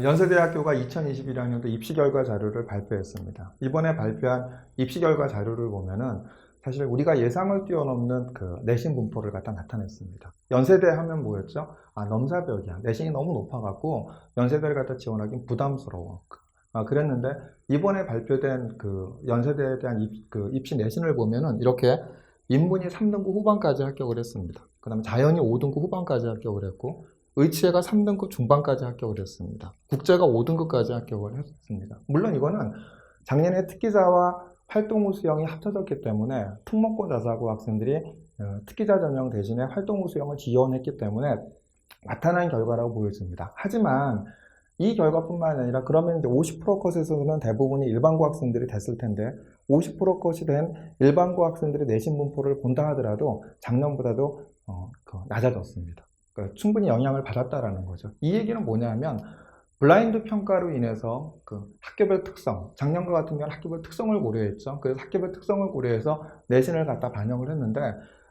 연세대학교가 2021학년도 입시 결과 자료를 발표했습니다. 이번에 발표한 입시 결과 자료를 보면은 사실 우리가 예상을 뛰어넘는 그 내신 분포를 갖다 나타냈습니다. 연세대 하면 뭐였죠? 넘사벽이야. 내신이 너무 높아갖고 연세대를 갖다 지원하기는 부담스러워. 그랬는데 이번에 발표된 그 연세대에 대한 입시 내신을 보면은 이렇게 인문이 3등급 후반까지 합격을 했습니다. 그 다음에 자연이 5등급 후반까지 합격을 했고 의치해가 3등급 중반까지 합격을 했습니다. 국제가 5등급까지 합격을 했습니다. 물론 이거는 작년에 특기자와 활동우 수형이 합쳐졌기 때문에 특목고 자사고 학생들이 특기자 전형 대신에 활동우 수형을 지원했기 때문에 나타난 결과라고 보여집니다. 하지만 이 결과뿐만 아니라 그러면 이제 50% 컷에서는 대부분이 일반고 학생들이 됐을 텐데 50% 컷이 된 일반고 학생들의 내신 분포를 본다 하더라도 작년보다도 낮아졌습니다. 그러니까 충분히 영향을 받았다라는 거죠. 이 얘기는 뭐냐면 블라인드 평가로 인해서 그 학교별 특성, 작년과 같은 경우는 학교별 특성을 고려했죠. 그래서 학교별 특성을 고려해서 내신을 갖다 반영을 했는데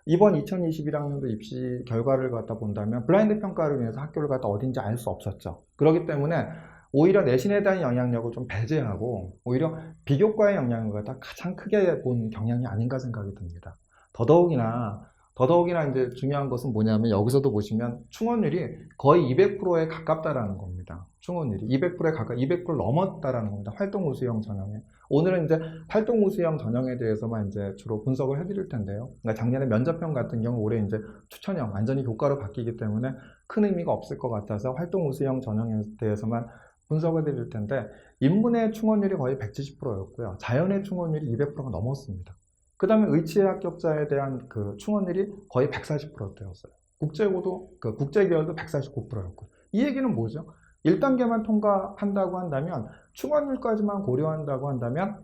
이번 2021학년도 입시 결과를 갖다 본다면 블라인드 평가로 인해서 학교를 갖다 어딘지 알 수 없었죠. 그렇기 때문에 오히려 내신에 대한 영향력을 좀 배제하고 오히려 비교과의 영향을 갖다 가장 크게 본 경향이 아닌가 생각이 듭니다. 더더욱이나 이제 중요한 것은 뭐냐면 여기서도 보시면 충원율이 거의 200%에 가깝다라는 겁니다. 충원율이 200%에 가까이 200% 넘었다라는 겁니다. 활동 우수형 전형에. 오늘은 이제 활동 우수형 전형에 대해서만 이제 주로 분석을 해드릴 텐데요. 그러니까 작년에 면접형 같은 경우 올해 이제 추천형 완전히 교과로 바뀌기 때문에 큰 의미가 없을 것 같아서 활동 우수형 전형에 대해서만 분석을 드릴 텐데 인문의 충원율이 거의 170%였고요. 자연의 충원율이 200%가 넘었습니다. 그 다음에 의치의 합격자에 대한 그 충원율이 거의 140%대였어요. 국제계열도 149%였고. 이 얘기는 뭐죠? 1단계만 통과한다고 한다면, 충원율까지만 고려한다고 한다면,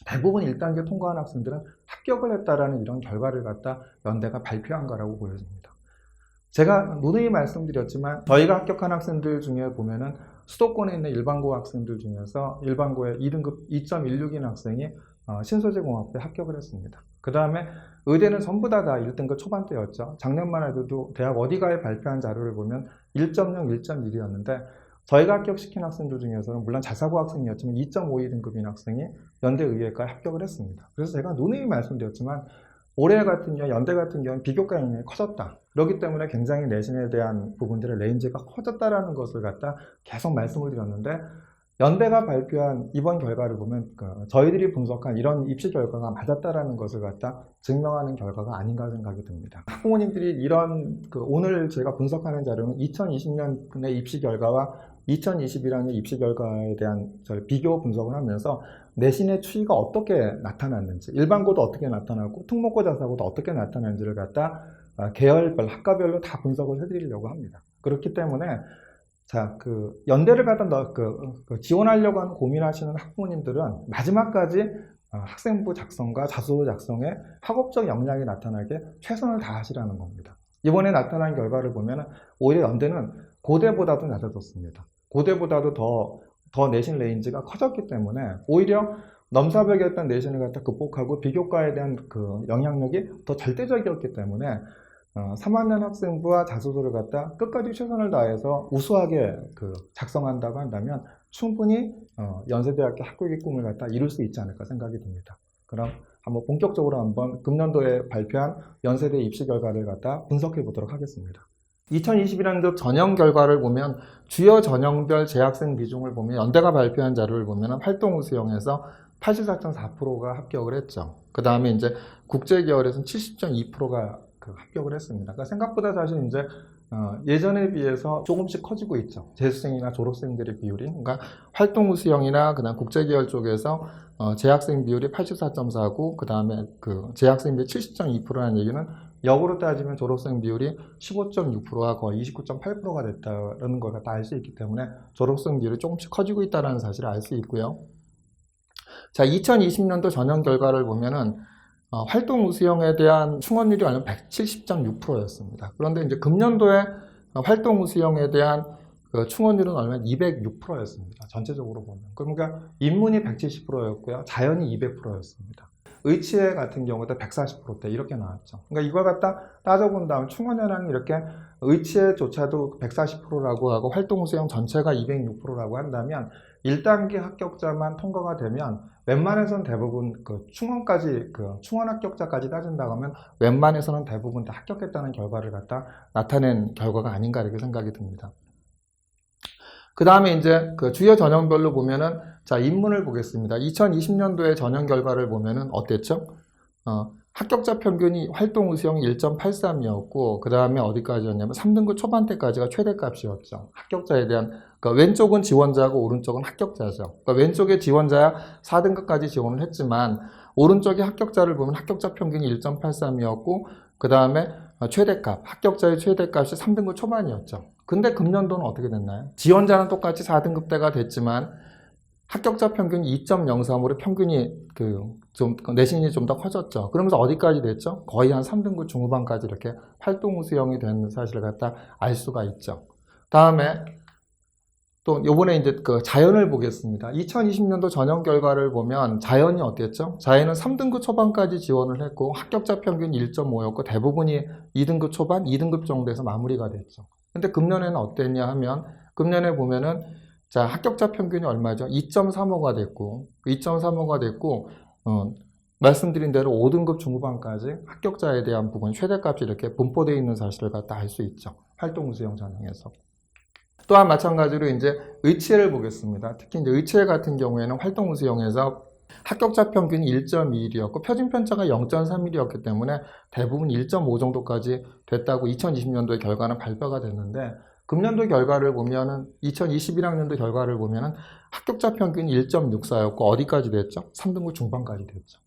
대부분 1단계 통과한 학생들은 합격을 했다라는 이런 결과를 갖다 연대가 발표한 거라고 보여집니다. 제가 누누이 말씀드렸지만, 저희가 합격한 학생들 중에 보면은 수도권에 있는 일반고 학생들 중에서 일반고에 2등급 2.16인 학생이 신소재공학부에 합격을 했습니다. 그 다음에 의대는 전부 다 1등급 초반대였죠. 작년만 해도 대학 어디가에 발표한 자료를 보면 1.0, 1.1이었는데 저희가 합격시킨 학생들 중에서는 물론 자사고 학생이었지만 2.52등급인 학생이 연대의예과에 합격을 했습니다. 그래서 제가 누누이 말씀드렸지만 올해 같은 경우, 연대 같은 경우는 비교과 영향이 커졌다. 그렇기 때문에 굉장히 내신에 대한 부분들의 레인지가 커졌다라는 것을 갖다 계속 말씀을 드렸는데 연대가 발표한 이번 결과를 보면 저희들이 분석한 이런 입시 결과가 맞았다라는 것을 갖다 증명하는 결과가 아닌가 생각이 듭니다. 학부모님들이 이런 오늘 제가 분석하는 자료는 2020년의 입시 결과와 2021학년 입시 결과에 대한 비교 분석을 하면서 내신의 추이가 어떻게 나타났는지, 일반고도 어떻게 나타나고 특목고 자사고도 어떻게 나타났는지를 갖다 계열별, 학과별로 다 분석을 해드리려고 합니다. 그렇기 때문에 연대를 갖다 지원하려고 하는 고민하시는 학부모님들은 마지막까지 학생부 작성과 자소서 작성에 학업적 역량이 나타나게 최선을 다하시라는 겁니다. 이번에 나타난 결과를 보면 오히려 연대는 고대보다도 낮아졌습니다. 고대보다도 더 내신 레인지가 커졌기 때문에 오히려 넘사벽이었던 내신을 갖다 극복하고 비교과에 대한 그 영향력이 더 절대적이었기 때문에 3학년 학생부와 자소서를 갖다 끝까지 최선을 다해서 우수하게 작성한다고 한다면 충분히 연세대학교 합격의 꿈을 갖다 이룰 수 있지 않을까 생각이 듭니다. 그럼 한번 본격적으로 한번 금년도에 발표한 연세대 입시 결과를 갖다 분석해 보도록 하겠습니다. 2021년도 전형 결과를 보면 주요 전형별 재학생 비중을 보면 연대가 발표한 자료를 보면 활동 우수형에서 84.4%가 합격을 했죠. 그 다음에 이제 국제계열에서는 70.2%가 합격을 했습니다. 그러니까 생각보다 사실 이제 예전에 비해서 조금씩 커지고 있죠. 재수생이나 졸업생들의 비율이. 그러니까 활동 우수형이나 그다음 국제계열 쪽에서 재학생 비율이 84.4고 그 다음에 재학생 비율이 70.2%라는 얘기는 역으로 따지면 졸업생 비율이 15.6%와 거의 29.8%가 됐다는 걸 갖다 알 수 있기 때문에 졸업생 비율이 조금씩 커지고 있다는 사실을 알 수 있고요. 자, 2020년도 전형 결과를 보면은 활동 우수형에 대한 충원율이 얼마 170.6%였습니다. 그런데 이제 금년도에 활동 우수형에 대한 충원율은 얼마 206%였습니다. 전체적으로 보면. 그러니까 인문이 170%였고요. 자연이 200%였습니다. 의치회 같은 경우도 140%대 이렇게 나왔죠. 그러니까 이걸 갖다 따져본 다음 충원여랑이 이렇게 의치회조차도 140%라고 하고 활동우수형 전체가 206%라고 한다면 1단계 합격자만 통과가 되면 웬만해서는 대부분 그 충원까지 충원 합격자까지 따진다고 하면 웬만해서는 대부분 다 합격했다는 결과를 갖다 나타낸 결과가 아닌가 이렇게 생각이 듭니다. 그 다음에 이제 그 주요 전형별로 보면은 자 인문을 보겠습니다. 2020년도의 전형 결과를 보면은 어땠죠? 합격자 평균이 활동우수형이 1.83이었고 그 다음에 어디까지였냐면 3등급 초반대까지가 최대값이었죠. 합격자에 대한 그러니까 왼쪽은 지원자고 오른쪽은 합격자죠. 그러니까 왼쪽에 지원자야 4등급까지 지원을 했지만 오른쪽에 합격자를 보면 합격자 평균이 1.83이었고 그 다음에 최대값, 합격자의 최대값이 3등급 초반이었죠. 근데 금년도는 어떻게 됐나요? 지원자는 똑같이 4등급대가 됐지만 합격자 평균이 2.03으로 평균이 내신이 좀 더 커졌죠. 그러면서 어디까지 됐죠? 거의 한 3등급 중후반까지 이렇게 활동우수형이 된 사실을 갖다 알 수가 있죠. 다음에 또 요번에 이제 그 자연을 보겠습니다. 2020년도 전형 결과를 보면 자연이 어땠죠? 자연은 3등급 초반까지 지원을 했고 합격자 평균이 1.5였고 대부분이 2등급 초반, 2등급 정도에서 마무리가 됐죠. 근데 금년에는 어땠냐 하면 금년에 보면은 자 합격자 평균이 얼마죠? 2.35가 됐고 2.35가 됐고 말씀드린 대로 5등급 중후반까지 합격자에 대한 부분 최대값이 이렇게 분포되어 있는 사실을 갖다 알 수 있죠. 활동우수형 전형에서. 또한 마찬가지로 이제 의치회를 보겠습니다. 특히 이제 의치회 같은 경우에는 활동우수형에서 합격자 평균이 1.21이었고 표준 편차가 0.31이었기 때문에 대부분 1.5 정도까지 됐다고 2020년도의 결과는 발표가 됐는데 금년도 결과를 보면은 2021학년도 결과를 보면은 합격자 평균이 1.64였고 어디까지 됐죠? 3등급 중반까지 됐죠.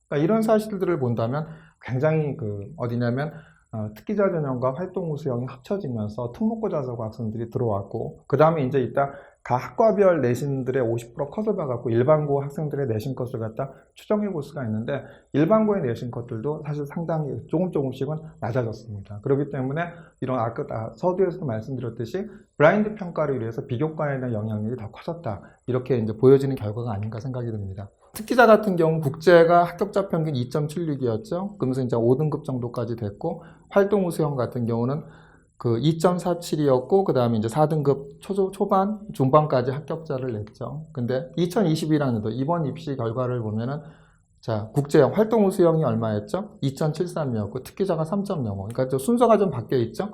그러니까 이런 사실들을 본다면 굉장히 어디냐면 특기자 전형과 활동우수형이 합쳐지면서 특목고 자사고 학생들이 들어왔고 그 다음에 이제 이따 각 학과별 내신들의 50% 컷을 봐갖고 일반고 학생들의 내신 컷을 갖다 추정해 볼 수가 있는데 일반고의 내신 컷들도 사실 상당히 조금씩은 낮아졌습니다. 그렇기 때문에 이런 아까 서두에서도 말씀드렸듯이 블라인드 평가를 위해서 비교과에 대한 영향력이 더 커졌다 이렇게 이제 보여지는 결과가 아닌가 생각이 듭니다. 특기자 같은 경우 국제가 합격자 평균 2.76이었죠. 그러면서 이제 5등급 정도까지 됐고 활동우수형 같은 경우는 2.47이었고 그 다음에 이제 4등급 초반, 중반까지 합격자를 냈죠. 근데 2021학년도 이번 입시 결과를 보면은 자 국제형 활동우수형이 얼마였죠? 2.73이었고 특기자가 3.05. 그러니까 순서가 좀 바뀌어 있죠.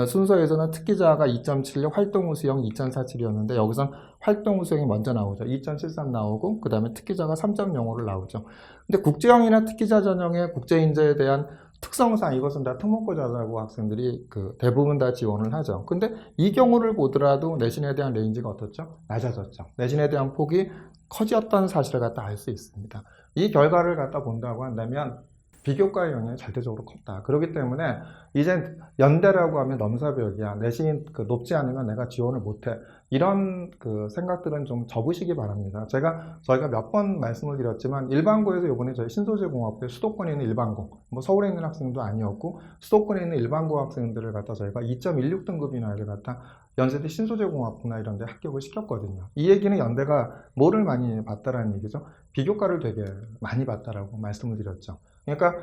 순서에서는 특기자가 2.76, 활동우수형 2.47이었는데 여기선 활동우수형이 먼저 나오죠. 2.73 나오고 그 다음에 특기자가 3.05를 나오죠. 근데 국제형이나 특기자 전형의 국제인재에 대한 특성상 이것은 다 특목고 자사고 학생들이 대부분 다 지원을 하죠. 근데 이 경우를 보더라도 내신에 대한 레인지가 어떻죠? 낮아졌죠. 내신에 대한 폭이 커졌다는 사실을 갖다 알 수 있습니다. 이 결과를 갖다 본다고 한다면 비교과의 영향이 절대적으로 컸다. 그렇기 때문에 이제 연대라고 하면 넘사벽이야. 내신이 높지 않으면 내가 지원을 못해. 이런 생각들은 좀 접으시기 바랍니다. 저희가 몇 번 말씀을 드렸지만 일반고에서 이번에 저희 신소재공학부에 수도권에 있는 일반고, 뭐 서울에 있는 학생도 아니었고 수도권에 있는 일반고 학생들을 갖다 저희가 2.16등급이나 이를 갖다 연세대 신소재공학부나 이런 데 합격을 시켰거든요. 이 얘기는 연대가 뭐를 많이 봤다라는 얘기죠. 비교과를 되게 많이 봤다라고 말씀을 드렸죠. 그러니까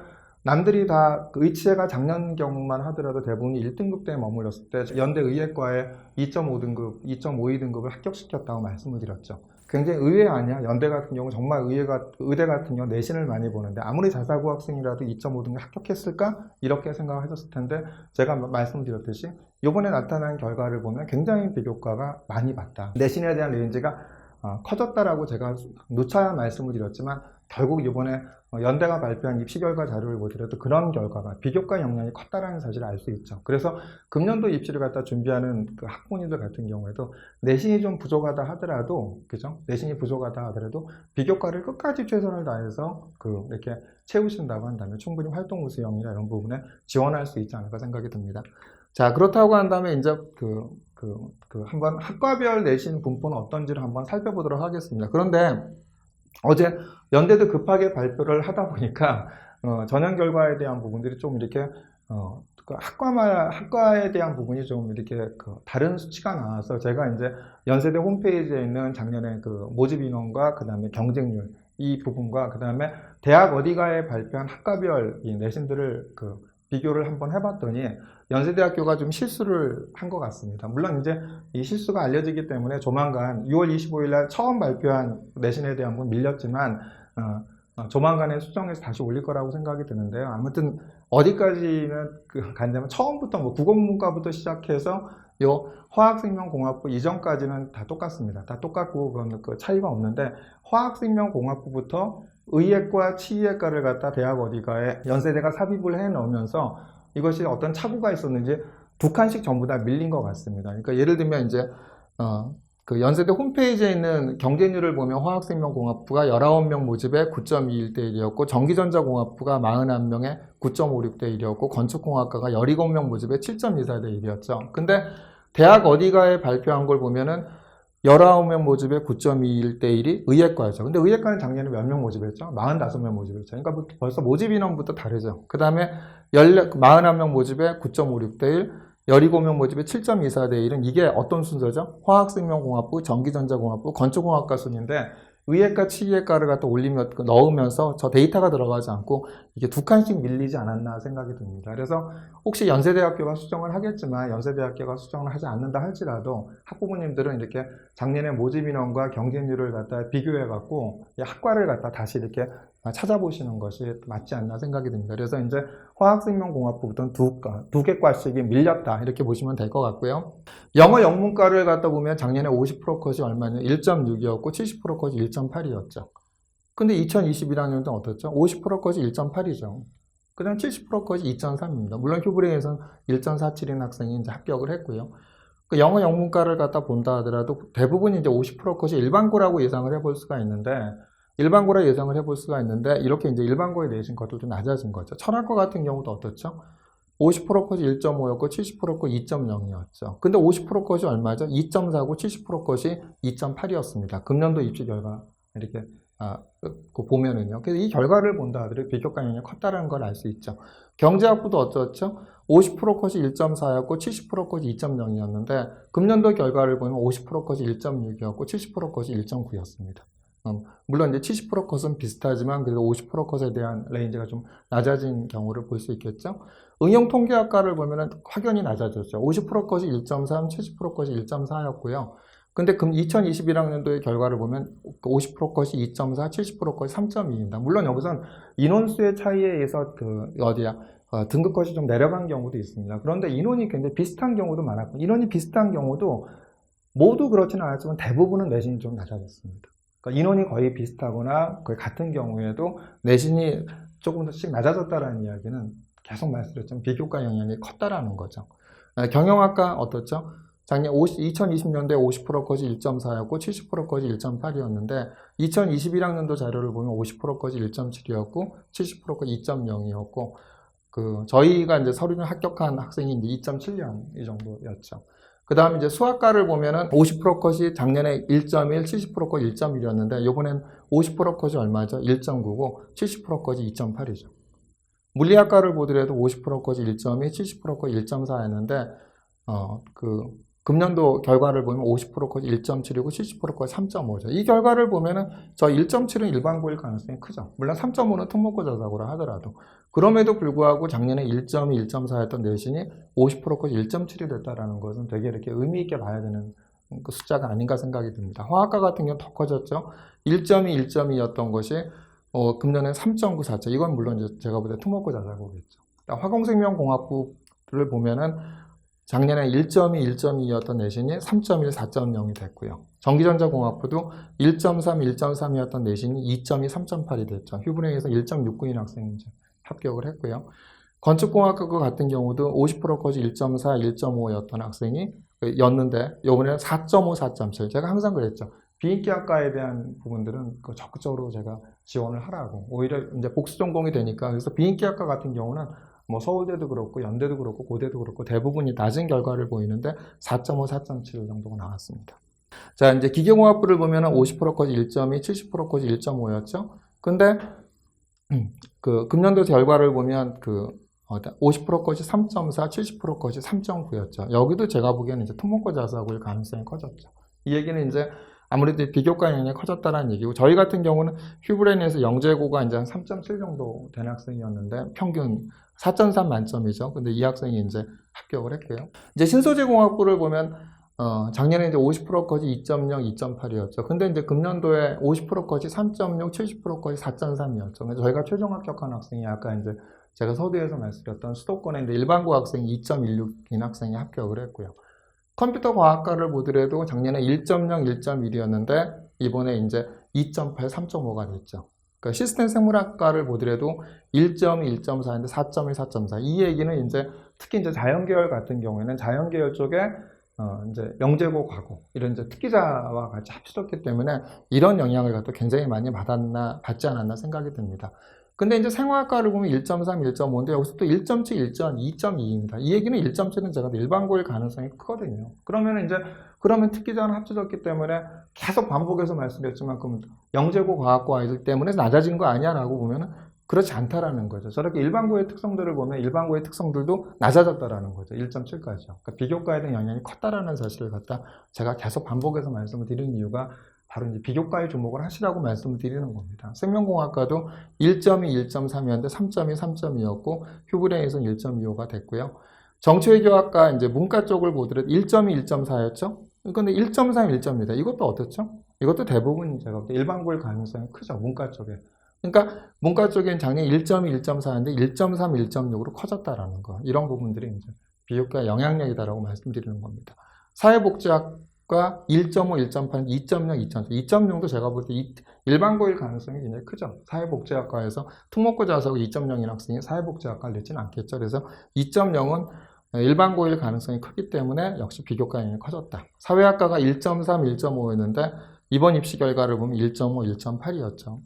남들이 다 의치회가 작년 경우만 하더라도 대부분이 1등급대에 머물렀을 때 연대 의예과에 2.5등급, 2.52등급을 합격시켰다고 말씀을 드렸죠. 굉장히 의외 아니야? 연대 같은 경우 정말 의대 같은 경우 내신을 많이 보는데 아무리 자사고 학생이라도 2.5등급 합격했을까? 이렇게 생각을 하셨을 텐데 제가 말씀드렸듯이 이번에 나타난 결과를 보면 굉장히 비교과가 많이 봤다. 내신에 대한 레인지가 커졌다라고 제가 누차 말씀을 드렸지만 결국 이번에 연대가 발표한 입시 결과 자료를 보더라도 그런 결과가 비교과 영향이 컸다라는 사실을 알 수 있죠. 그래서 금년도 입시를 갖다 준비하는 학부모님들 같은 경우에도 내신이 좀 부족하다 하더라도, 그죠? 내신이 부족하다 하더라도 비교과를 끝까지 최선을 다해서 이렇게 채우신다고 한다면 충분히 활동우수형이나 이런 부분에 지원할 수 있지 않을까 생각이 듭니다. 자, 그렇다고 한다면 이제 한번 학과별 내신 분포는 어떤지를 한번 살펴보도록 하겠습니다. 그런데 어제 연대도 급하게 발표를 하다 보니까 전형 결과에 대한 부분들이 좀 이렇게 학과에 대한 부분이 좀 이렇게 다른 수치가 나와서 제가 이제 연세대 홈페이지에 있는 작년에 모집 인원과 그 다음에 경쟁률 이 부분과 그 다음에 대학 어디가에 발표한 학과별 이 내신들을 비교를 한번 해봤더니 연세대학교가 좀 실수를 한 것 같습니다. 물론 이제 이 실수가 알려지기 때문에 조만간 6월 25일 날 처음 발표한 내신에 대한 건 밀렸지만 조만간에 수정해서 다시 올릴 거라고 생각이 드는데요. 아무튼 어디까지는 간다면 처음부터 뭐 국어문과부터 시작해서 요 화학생명공학부 이전까지는 다 똑같습니다. 다 똑같고 그건 차이가 없는데 화학생명공학부부터 의예과, 치의예과를 갖다 대학 어디가에 연세대가 삽입을 해 넣으면서 이것이 어떤 착오가 있었는지 두 칸씩 전부 다 밀린 것 같습니다. 그러니까 예를 들면 이제 연세대 홈페이지에 있는 경쟁률을 보면 화학생명공학부가 19명 모집에 9.21대 1이었고 전기전자공학부가 41명에 9.56대 1이었고 건축공학과가 17명 모집에 7.24대 1이었죠. 근데 대학 어디가에 발표한 걸 보면은 19명 모집에 9.21대 1이 의예과였죠. 근데 의예과는 작년에 몇 명 모집했죠? 45명 모집했죠. 그러니까 벌써 모집 인원부터 다르죠. 그 다음에 41명 모집에 9.56대 1, 17명 모집에 7.24대 1은 이게 어떤 순서죠? 화학생명공학부, 전기전자공학부, 건축공학과 순인데 의예과, 치의예과를 갖다 넣으면서 저 데이터가 들어가지 않고 이게 두 칸씩 밀리지 않았나 생각이 듭니다. 그래서 혹시 연세대학교가 수정을 하겠지만 연세대학교가 수정을 하지 않는다 할지라도 학부모님들은 이렇게 작년에 모집 인원과 경쟁률을 갖다 비교해 갖고 학과를 갖다 다시 이렇게 찾아보시는 것이 맞지 않나 생각이 듭니다. 그래서 이제 화학생명공학부부터는 두 개 과씩이 밀렸다 이렇게 보시면 될 것 같고요. 영어 영문과를 갖다 보면 작년에 50% 컷이 얼마냐 1.6이었고 70% 컷이 1.8이었죠. 근데 2021학년도는 어떻죠? 50% 컷이 1.8이죠. 그 다음 70% 컷이 2.3입니다. 물론 휴브레에서는 1.47인 학생이 이제 합격을 했고요. 그 영어 영문과를 갖다 본다 하더라도 대부분 이제 50% 컷이 일반고라고 예상을 해볼 수가 있는데 일반고라 예상을 해볼 수가 있는데 이렇게 이제 일반고에 내신 것도 좀 낮아진 거죠. 철학과 같은 경우도 어떻죠? 50% 컷이 1.5였고 70% 컷 2.0이었죠. 근데 50% 컷이 얼마죠? 2.4고 70% 컷이 2.8이었습니다. 금년도 입시 결과 이렇게 보면은요. 그래서 이 결과를 본다 하더라도 비교과 영향이 컸다는 걸 알 수 있죠. 경제학부도 어떻죠? 50% 컷이 1.4였고 70% 컷이 2.0이었는데 금년도 결과를 보면 50% 컷이 1.6이었고 70% 컷이 1.9였습니다. 물론 이제 70% 컷은 비슷하지만 그래도 50% 컷에 대한 레인지가 좀 낮아진 경우를 볼 수 있겠죠. 응용통계학과를 보면은 확연히 낮아졌죠. 50% 컷이 1.3, 70% 컷이 1.4였고요. 근데 2021학년도의 결과를 보면 50% 컷이 2.4, 70% 컷이 3.2입니다. 물론 여기선 인원수의 차이에 의해서 등급 컷이 좀 내려간 경우도 있습니다. 그런데 인원이 굉장히 비슷한 경우도 많았고 인원이 비슷한 경우도 모두 그렇지는 않았지만 대부분은 내신이 좀 낮아졌습니다. 그러니까 인원이 거의 비슷하거나 거의 같은 경우에도 내신이 조금씩 낮아졌다는 이야기는 계속 말씀드렸지만 비교과 영향이 컸다라는 거죠. 경영학과 어떻죠? 작년 2020년도에 50% 컷이 1.4였고 70% 컷이 1.8이었는데 2021학년도 자료를 보면 50% 컷이 1.7이었고 70% 컷 2.0이었고 저희가 이제 서류를 합격한 학생이 이제 2.7명 이 정도였죠. 그 다음에 이제 수학과를 보면은 50% 컷이 작년에 1.1, 70% 컷 1.1이었는데 요번엔 50% 컷이 얼마죠? 1.9고 70% 컷이 2.8이죠. 물리학과를 보더라도 50% 컷이 1.2, 70% 컷 1.4였는데 금년도 결과를 보면 50% 컷이 1.7이고 70% 컷이 3.5죠. 이 결과를 보면은 저 1.7은 일반고일 가능성이 크죠. 물론 3.5는 특목고 자사고라 하더라도 그럼에도 불구하고 작년에 1.2, 1.4였던 내신이 50% 컷이 1.7이 됐다라는 것은 되게 이렇게 의미 있게 봐야 되는 그 숫자가 아닌가 생각이 듭니다. 화학과 같은 경우는 더 커졌죠. 1.2, 1.2였던 것이 금년에 3.9, 4죠. 이건 물론 이제 제가 볼 때 특목고 자사고겠죠. 화공생명공학부를 보면은 작년에 1.2, 1.2였던 내신이 3.1, 4.0이 됐고요. 전기전자공학부도 1.3, 1.3이었던 내신이 2.2, 3.8이 됐죠. 휴브레에서 1.6구인 학생이 이제 합격을 했고요. 건축공학과 같은 경우도 50% 컷이 1.4, 1.5였던 학생이 였는데 이번에는 4.5, 4.7. 제가 항상 그랬죠. 비인기학과에 대한 부분들은 적극적으로 제가 지원을 하라고. 오히려 이제 복수 전공이 되니까 그래서 비인기학과 같은 경우는 뭐 서울대도 그렇고 연대도 그렇고 고대도 그렇고 대부분이 낮은 결과를 보이는데 4.5, 4.7 정도가 나왔습니다. 자, 이제 기계공학부를 보면은 50% 컷이 1.2, 70% 컷이 1.5였죠. 근데 금년도 결과를 보면 50% 컷이 3.4, 70% 컷이 3.9였죠. 여기도 제가 보기에는 이제 특목고 자사고일 가능성이 커졌죠. 이 얘기는 이제 아무래도 비교과 영향이 커졌다는 얘기고, 저희 같은 경우는 휴브레인에서 영재고가 이제 한 3.7 정도 된 학생이었는데 평균 4.3 만점이죠. 근데 이 학생이 이제 합격을 했고요. 이제 신소재공학부를 보면 작년에 이제 50%까지 2.0, 2.8이었죠. 근데 이제 금년도에 50%까지 3.0, 70%까지 4.3이었죠. 그래서 저희가 최종 합격한 학생이 아까 이제 제가 서두에서 말씀드렸던 수도권에 이제 일반고 학생이 2.16인 학생이 합격을 했고요. 컴퓨터 과학과를 보더라도 작년에 1.0, 1.1이었는데 이번에 이제 2.8, 3.5가 됐죠. 그러니까 시스템 생물학과를 보더라도 1.2, 1.4인데 4.1, 4.4. 이 얘기는 이제 특히 이제 자연계열 같은 경우에는 자연계열 쪽에 이제 영재고 가고 이런 이제 특기자와 같이 합쳐졌기 때문에 이런 영향을 갖다 굉장히 많이 받지 않았나 생각이 듭니다. 근데 이제 생화학과를 보면 1.3, 1.5인데 여기서 또 1.7, 1.2, 2.2입니다. 이 얘기는 1.7은 제가 일반고일 가능성이 크거든요. 그러면 특기자는 합쳐졌기 때문에 계속 반복해서 말씀드렸지만 그럼 영재고 과학과 아이들 때문에 낮아진 거 아니야? 라고 보면은 그렇지 않다라는 거죠. 저렇게 일반고의 특성들을 보면 일반고의 특성들도 낮아졌다라는 거죠. 1.7까지요. 그러니까 비교과에 대한 영향이 컸다라는 사실을 갖다 제가 계속 반복해서 말씀을 드리는 이유가 바로 이제 비교과에 주목을 하시라고 말씀을 드리는 겁니다. 생명공학과도 1.2, 1.3이었는데 3.2, 3.2였고 휴브레인에서는 1.25가 됐고요. 정치외교학과 이제 문과 쪽을 보더라도 1.2, 1.4였죠. 근데 1.3, 1.2다. 이것도 어떻죠? 이것도 대부분 제가 일반고일 가능성이 크죠. 문과 쪽에. 그러니까 문과 쪽엔 작년 1.2, 1.4인데 1.3, 1.6으로 커졌다라는 거. 이런 부분들이 이제 비교과 영향력이다라고 말씀드리는 겁니다. 사회복지학과 1.5, 1.8, 2.0, 2.4. 2.0도 제가 볼 때 일반고일 가능성이 굉장히 크죠. 사회복지학과에서 특목고 자사고 2.0인 학생이 사회복지학과를 넣지는 않겠죠. 그래서 2.0은 일반고일 가능성이 크기 때문에 역시 비교과 영향이 커졌다. 사회학과가 1.3, 1.5였는데 이번 입시 결과를 보면 1.5, 1.8이었죠.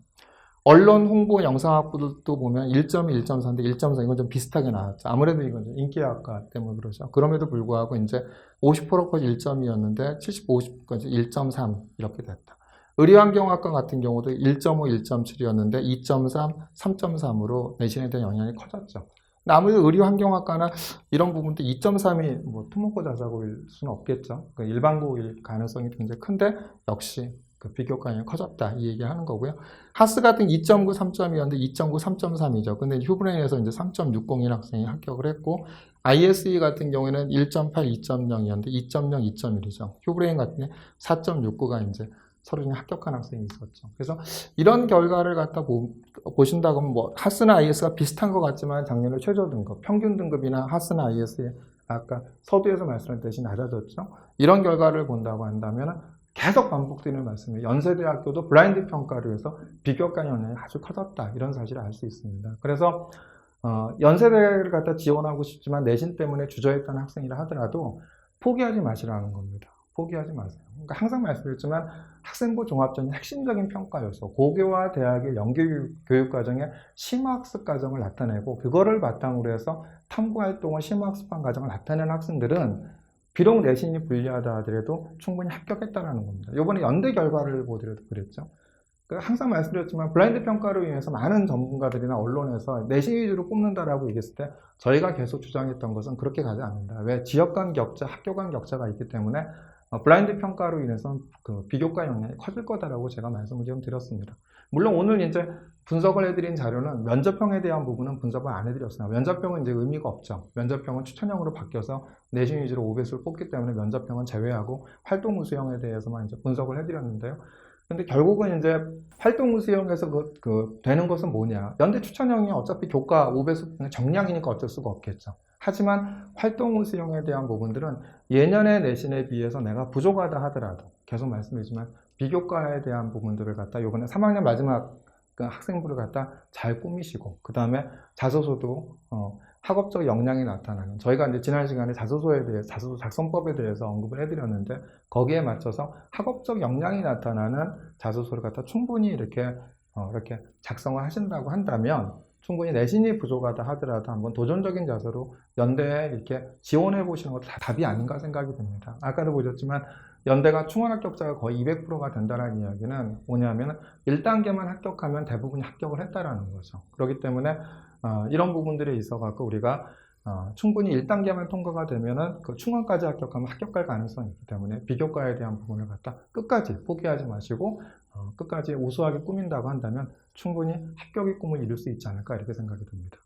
언론 홍보 영상학부도 보면 1.2, 1.4인데 1.4 이건 좀 비슷하게 나왔죠. 아무래도 이건 인기학과 때문에 그러죠. 그럼에도 불구하고 이제 50%까지 1.2였는데 70, 50까지 1.3 이렇게 됐다. 의료환경학과 같은 경우도 1.5, 1.7이었는데 2.3, 3.3으로 내신에 대한 영향이 커졌죠. 근데 아무래도 의료환경학과는 이런 부분도 2.3이 뭐 특목고 자사고일 수는 없겠죠. 그러니까 일반고일 가능성이 굉장히 큰데 역시 그 비교과 영향이 커졌다 이 얘기하는 거고요. 하스 같은 2.9, 3.2였는데 2.9, 3.3이죠. 근데 휴브레인에서 이제 3.601 학생이 합격을 했고 ISE 같은 경우에는 1.8, 2.0이었는데 2.0, 2.1이죠. 휴브레인 같은 게 4.69가 이제 서류 중에 합격한 학생이 있었죠. 그래서 이런 결과를 갖다 보신다고 하면 뭐 하스나 IS가 비슷한 것 같지만 작년에 최저 등급, 평균 등급이나 하스나 IS에 아까 서두에서 말씀드렸듯이 낮아졌죠. 이런 결과를 본다고 한다면 계속 반복되는 말씀이에요. 연세대학교도 블라인드 평가를 해서 비교과 영향이 아주 커졌다. 이런 사실을 알 수 있습니다. 그래서 연세대를 갖다 지원하고 싶지만 내신 때문에 주저했던 학생이라 하더라도 포기하지 마시라는 겁니다. 포기하지 마세요. 그러니까 항상 말씀드렸지만 학생부 종합전이 핵심적인 평가여서 고교와 대학의 연계교육 과정의 심화학습 과정을 나타내고 그거를 바탕으로 해서 탐구활동을 심화학습한 과정을 나타내는 학생들은 비록 내신이 불리하다 하더라도 충분히 합격했다는 겁니다. 이번에 연대 결과를 보더라도 그랬죠. 항상 말씀드렸지만 블라인드 평가로 인해서 많은 전문가들이나 언론에서 내신 위주로 뽑는다라고 얘기했을 때 저희가 계속 주장했던 것은 그렇게 가지 않는다. 왜? 지역 간 격차, 학교 간 격차가 있기 때문에 블라인드 평가로 인해서 그 비교과 영향이 커질 거다라고 제가 말씀을 좀 드렸습니다. 물론 오늘 이제 분석을 해드린 자료는 면접형에 대한 부분은 분석을 안 해드렸어요. 면접형은 이제 의미가 없죠. 면접형은 추천형으로 바뀌어서 내신 위주로 5배수를 뽑기 때문에 면접형은 제외하고 활동 우수형에 대해서만 이제 분석을 해드렸는데요. 근데 결국은 이제 활동 우수형에서 되는 것은 뭐냐. 연대 추천형이 어차피 교과 5배수 정량이니까 어쩔 수가 없겠죠. 하지만 활동 우수형에 대한 부분들은 예년의 내신에 비해서 내가 부족하다 하더라도 계속 말씀드리지만 비교과에 대한 부분들을 갖다 이번에 3학년 마지막 그 학생부를 갖다 잘 꾸미시고 그 다음에 자소서도 학업적 역량이 나타나는 저희가 이제 지난 시간에 자소서에 대해 자소서 작성법에 대해서 언급을 해드렸는데 거기에 맞춰서 학업적 역량이 나타나는 자소서를 갖다 충분히 이렇게 작성을 하신다고 한다면 충분히 내신이 부족하다 하더라도 한번 도전적인 자세로 연대에 이렇게 지원해 보시는 것도 답이 아닌가 생각이 듭니다. 아까도 보셨지만 연대가 충원 합격자가 거의 200%가 된다는 이야기는 뭐냐면 1단계만 합격하면 대부분이 합격을 했다라는 거죠. 그렇기 때문에 이런 부분들에 있어 갖고 우리가 충분히 1단계만 통과가 되면은 그 충원까지 합격하면 합격할 가능성이 있기 때문에 비교과에 대한 부분을 갖다 끝까지 포기하지 마시고 끝까지 우수하게 꾸민다고 한다면 충분히 합격의 꿈을 이룰 수 있지 않을까 이렇게 생각이 듭니다.